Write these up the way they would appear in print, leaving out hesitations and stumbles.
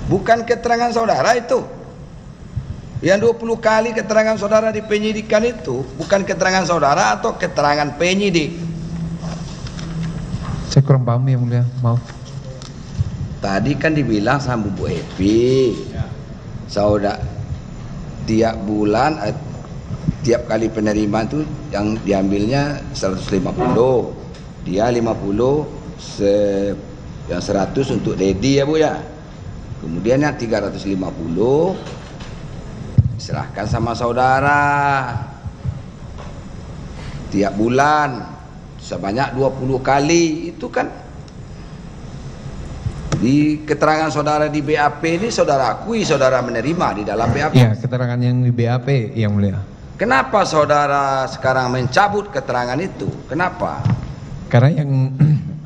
Bukan keterangan saudara itu. Yang 20 kali keterangan saudara di penyidikan itu bukan keterangan saudara atau keterangan penyidik. Saya kurang paham yang mulia, maaf. Tadi kan dibilang sama Bu Epi, saudara tiap bulan, tiap kali penerimaan itu yang diambilnya 150, dia 50, yang 100 untuk Dedi ya Bu ya. Kemudian yang 350 diserahkan sama saudara tiap bulan sebanyak 20 kali. Itu kan di keterangan saudara di BAP ini saudara akui saudara menerima di dalam BAP. Ya, keterangan yang di BAP yang mulia. Kenapa saudara sekarang mencabut keterangan itu? Kenapa? Karena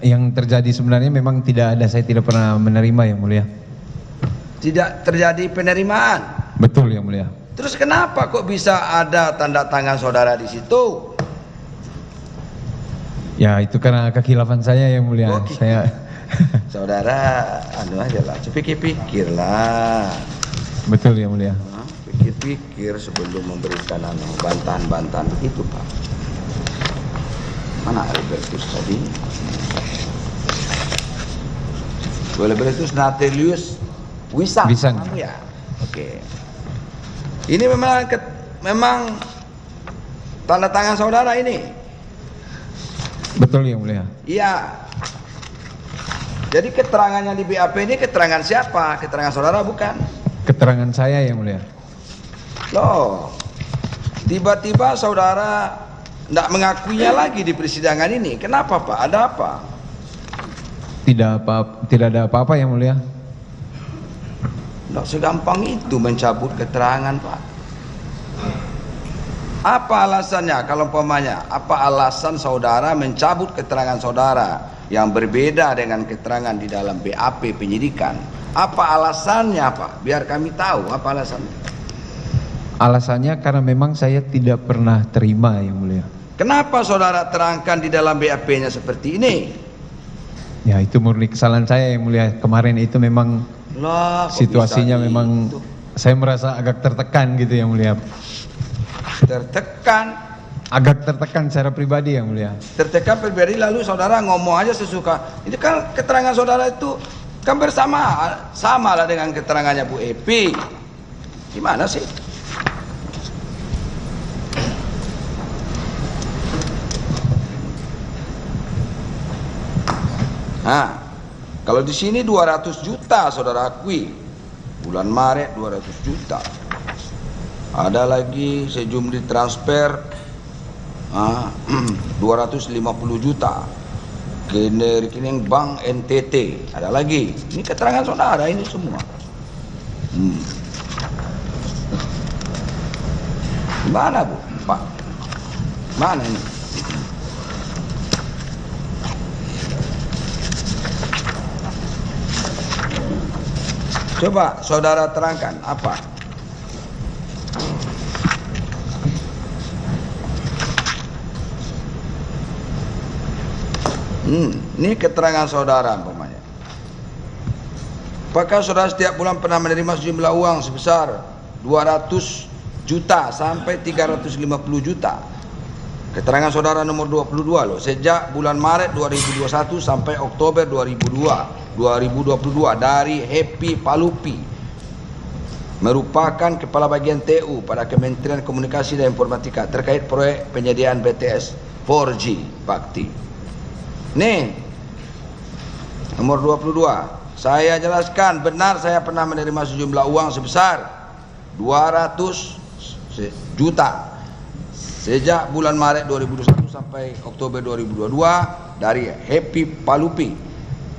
yang terjadi sebenarnya memang tidak ada, saya tidak pernah menerima yang mulia. Tidak terjadi penerimaan. Betul yang mulia. Terus kenapa kok bisa ada tanda tangan saudara di situ? Ya itu karena kekhilafan saya yang mulia. Saya saudara anu aja lah, pikir-pikirlah. Betul yang mulia. Pikir-pikir sebelum memberikan bantahan-bantahan begitu Pak. Mana Albertus tadi? Albertus Natelius Wisang. Ya. Oke. Ini memang tanda tangan saudara ini. Betul yang mulia. Iya. Jadi keterangannya di BAP ini keterangan siapa? Keterangan saudara bukan? Keterangan saya yang mulia. Loh, tiba-tiba saudara tidak mengakuinya lagi di persidangan ini. Kenapa Pak? Ada apa? Tidak ada apa-apa yang mulia. Tidak segampang itu mencabut keterangan Pak. Apa alasannya kalau umpamanya? Apa alasan saudara mencabut keterangan saudara yang berbeda dengan keterangan di dalam BAP penyidikan? Apa alasannya Pak? Biar kami tahu apa alasannya. Alasannya karena memang saya tidak pernah terima yang mulia. Kenapa saudara terangkan di dalam BAP-nya seperti ini? Ya itu murni kesalahan saya yang mulia. Kemarin itu memang situasinya memang itu. Saya merasa agak tertekan gitu yang mulia. Tertekan? Agak tertekan secara pribadi yang mulia. Tertekan pribadi lalu saudara ngomong aja sesuka. Itu kan keterangan saudara itu kan sama lah dengan keterangannya Bu Epi. Gimana sih? Nah, kalau di sini 200 juta saudara akui. Bulan Maret 200 juta. Ada lagi sejumlah transfer 250 juta ke rekening bank NTT. Ada lagi. Ini keterangan saudara ini semua. Mana Bu? Pak? Mana ini? Coba saudara terangkan apa? Ini keterangan saudara umpamanya. Apakah saudara setiap bulan pernah menerima sejumlah uang sebesar 200 juta sampai 350 juta? Keterangan saudara nomor 22 loh, sejak bulan Maret 2021 sampai Oktober 2022 dari Happy Palupi, merupakan Kepala Bagian TU pada Kementerian Komunikasi dan Informatika terkait proyek penyediaan BTS 4G Bakti. Nih, nomor 22. Saya jelaskan, benar saya pernah menerima sejumlah uang sebesar 200 juta sejak bulan Maret 2021 sampai Oktober 2022 dari Happy Palupi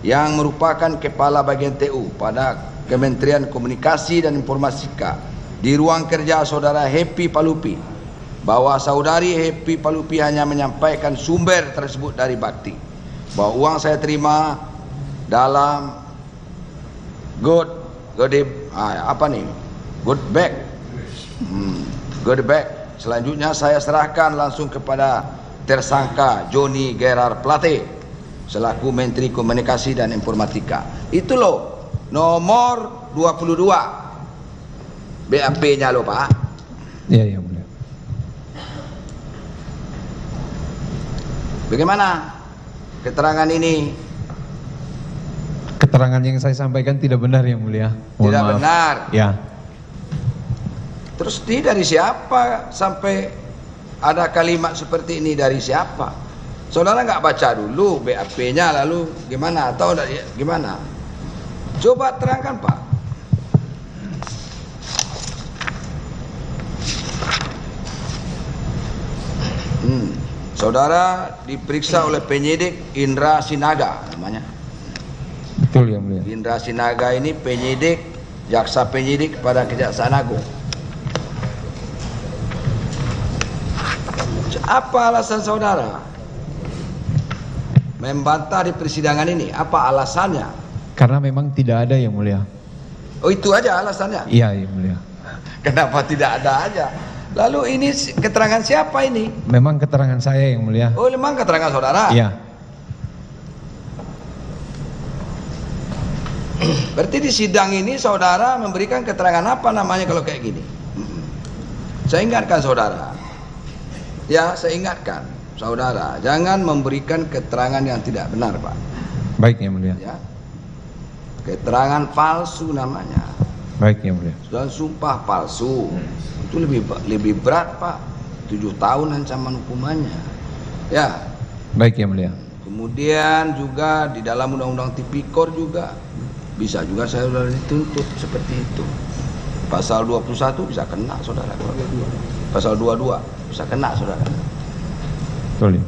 yang merupakan Kepala Bagian TU pada Kementerian Komunikasi dan Informatika di ruang kerja saudara Happy Palupi, bahwa saudari Happy Palupi hanya menyampaikan sumber tersebut dari Bakti, bahwa uang saya terima dalam good bag. Selanjutnya saya serahkan langsung kepada tersangka Johnny Gerard Plate selaku Menteri Komunikasi dan Informatika. Itu loh nomor 22 BAP-nya loh Pak. Iya, yang mulia. Bagaimana keterangan ini? Keterangan yang saya sampaikan tidak benar yang mulia. Mohon Tidak maaf. benar. Ya. Terus ini dari siapa sampai ada kalimat seperti ini, dari siapa? Saudara nggak baca dulu BAP-nya lalu gimana, atau gimana? Coba terangkan Pak. Saudara diperiksa oleh penyidik Indra Sinaga namanya. Betul yang mulia. Indra Sinaga ini penyidik, jaksa penyidik kepada Kejaksaan Agung. Apa alasan saudara membantah di persidangan ini? Apa alasannya? Karena memang tidak ada yang mulia. Oh, itu aja alasannya? Iya yang mulia. Kenapa tidak ada aja? Lalu ini keterangan siapa ini? Memang keterangan saya yang mulia. Oh, memang keterangan saudara? Iya. Berarti di sidang ini saudara memberikan keterangan apa namanya kalau kayak gini? Saya ingatkan saudara. Ya, saya ingatkan saudara, jangan memberikan keterangan yang tidak benar, Pak. Baik yang mulia. Ya. Keterangan palsu namanya. Baik yang mulia. Sudah sumpah palsu. Itu lebih berat Pak, 7 tahun ancaman hukumannya. Ya. Baik yang mulia. Kemudian juga di dalam undang-undang tipikor juga bisa juga saya sudah dituntut seperti itu. Pasal 21 bisa kena saudara. Pasal 22 bisa kena saudara. Betul.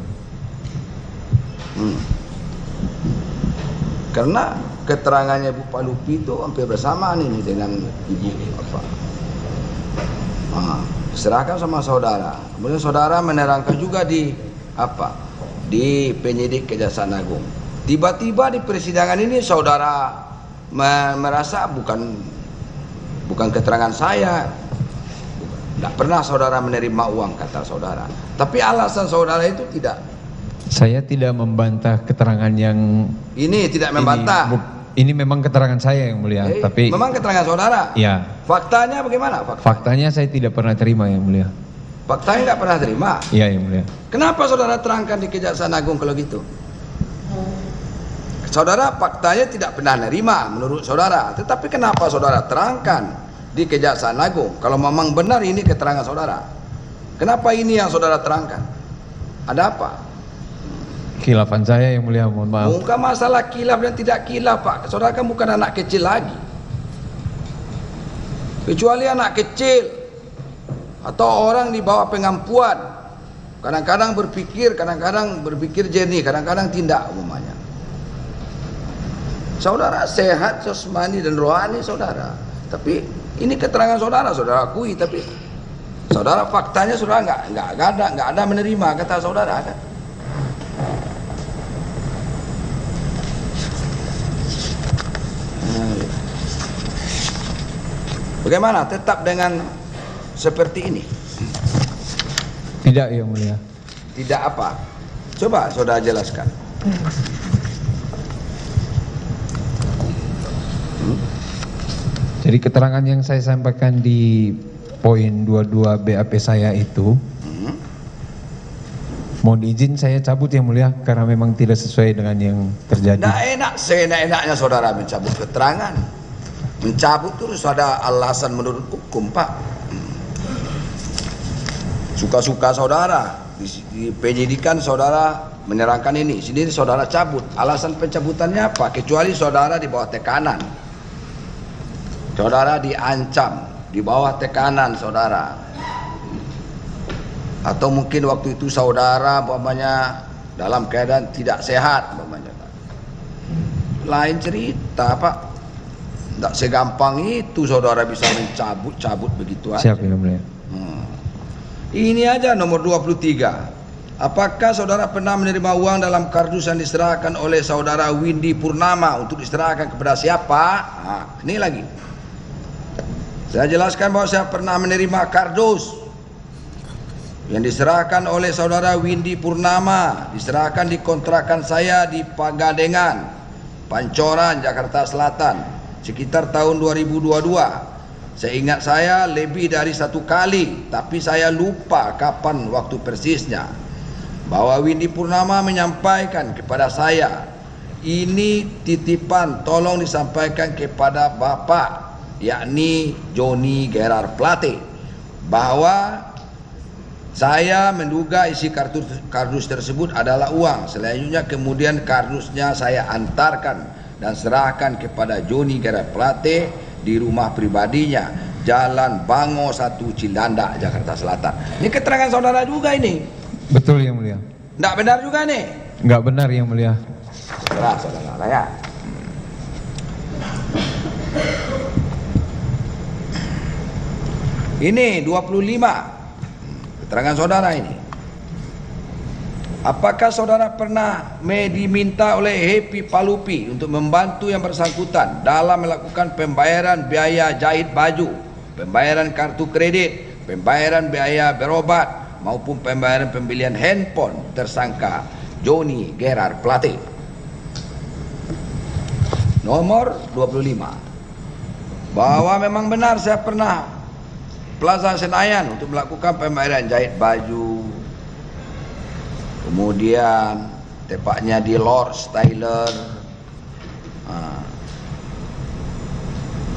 Karena keterangannya Bu Palupi itu hampir bersamaan ini dengan Ibu apa? Serahkan sama saudara. Kemudian saudara menerangkan juga di apa? Di penyidik Kejaksaan Agung. Tiba-tiba di persidangan ini saudara merasa bukan keterangan saya. Tidak pernah saudara menerima uang kata saudara. Tapi alasan saudara itu tidak. Saya tidak membantah keterangan yang ini tidak membantah. Ini memang keterangan saya yang mulia, tapi memang keterangan saudara. Ya. Faktanya bagaimana? Faktanya saya tidak pernah terima yang mulia. Faktanya nggak pernah terima. Iya yang mulia. Kenapa saudara terangkan di Kejaksaan Agung kalau gitu? Saudara faktanya tidak pernah nerima menurut saudara, tetapi kenapa saudara terangkan di Kejaksaan Agung kalau memang benar ini keterangan saudara? Kenapa ini yang saudara terangkan? Ada apa? Khilafan saya yang mulia, mohon maaf. Bukan masalah khilaf dan tidak khilaf Pak. Saudara kan bukan anak kecil lagi. Kecuali anak kecil atau orang di bawah pengampuan, kadang-kadang berpikir jernih, kadang-kadang tidak umumnya. Saudara sehat jasmani dan rohani saudara. Tapi ini keterangan saudara akui, tapi saudara faktanya saudara nggak ada menerima kata saudara kan. Bagaimana tetap dengan seperti ini? Tidak yang mulia. Tidak apa? Coba saudara jelaskan. Jadi keterangan yang saya sampaikan di poin 22 BAP saya itu, mohon izin saya cabut yang mulia karena memang tidak sesuai dengan yang terjadi. Tidak enak, seenak-enaknya saudara mencabut keterangan. Mencabut terus ada alasan menurut hukum Pak. Suka-suka saudara di penyidikan saudara menerangkan ini, sendiri saudara cabut. Alasan pencabutannya apa? Kecuali saudara di bawah tekanan. Saudara diancam di bawah tekanan saudara. Atau mungkin waktu itu saudara umpamanya dalam keadaan tidak sehat umpamanya. Lain cerita Pak. Tidak segampang itu saudara bisa mencabut begitu aja. Siap yang mulia. Ini aja nomor 23. Apakah saudara pernah menerima uang dalam kardus yang diserahkan oleh saudara Windy Purnama untuk diserahkan kepada siapa? Nah, ini lagi. Saya jelaskan bahwa saya pernah menerima kardus yang diserahkan oleh saudara Windy Purnama, diserahkan di kontrakan saya di Pagadengan, Pancoran, Jakarta Selatan. sekitar tahun 2022. Seingat saya lebih dari 1 kali, tapi saya lupa kapan waktu persisnya, bahwa Windy Purnama menyampaikan kepada saya, ini titipan tolong disampaikan kepada Bapak, yakni Johnny Gerard Plate, bahwa saya menduga isi kardus tersebut adalah uang. Selanjutnya kemudian kardusnya saya antarkan dan serahkan kepada Johnny Gerard Plate di rumah pribadinya, Jalan Bango 1 Cilandak, Jakarta Selatan. Ini keterangan saudara juga ini. Betul Yang Mulia. Tidak benar juga nih? Enggak benar Yang Mulia. Saudara ya. Ini 25 keterangan saudara ini. Apakah saudara pernah diminta oleh Happy Palupi untuk membantu yang bersangkutan dalam melakukan pembayaran biaya jahit baju, pembayaran kartu kredit, pembayaran biaya berobat, maupun pembayaran pembelian handphone tersangka Johnny Gerard Plate? Nomor 25. Bahwa memang benar saya pernah Plaza Senayan untuk melakukan pembayaran jahit baju, kemudian tepatnya di Lord's Tailor,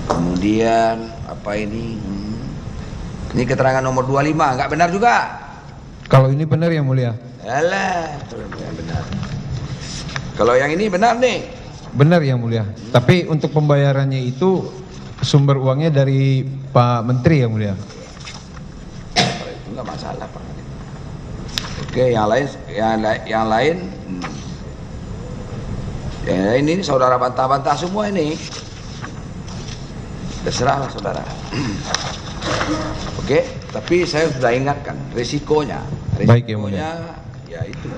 kemudian apa ini? Ini keterangan nomor 25, enggak benar juga? Kalau ini benar Yang Mulia. Alah, yang benar. Kalau yang ini benar nih. Benar Yang Mulia. Tapi untuk pembayarannya itu sumber uangnya dari Pak Menteri Yang Mulia. Itu enggak masalah Pak. Oke, yang lain ini saudara bantah-bantah semua ini. Terserahlah saudara. Oke, tapi saya sudah ingatkan risikonya. Baik Yang Mulia. Ya itu.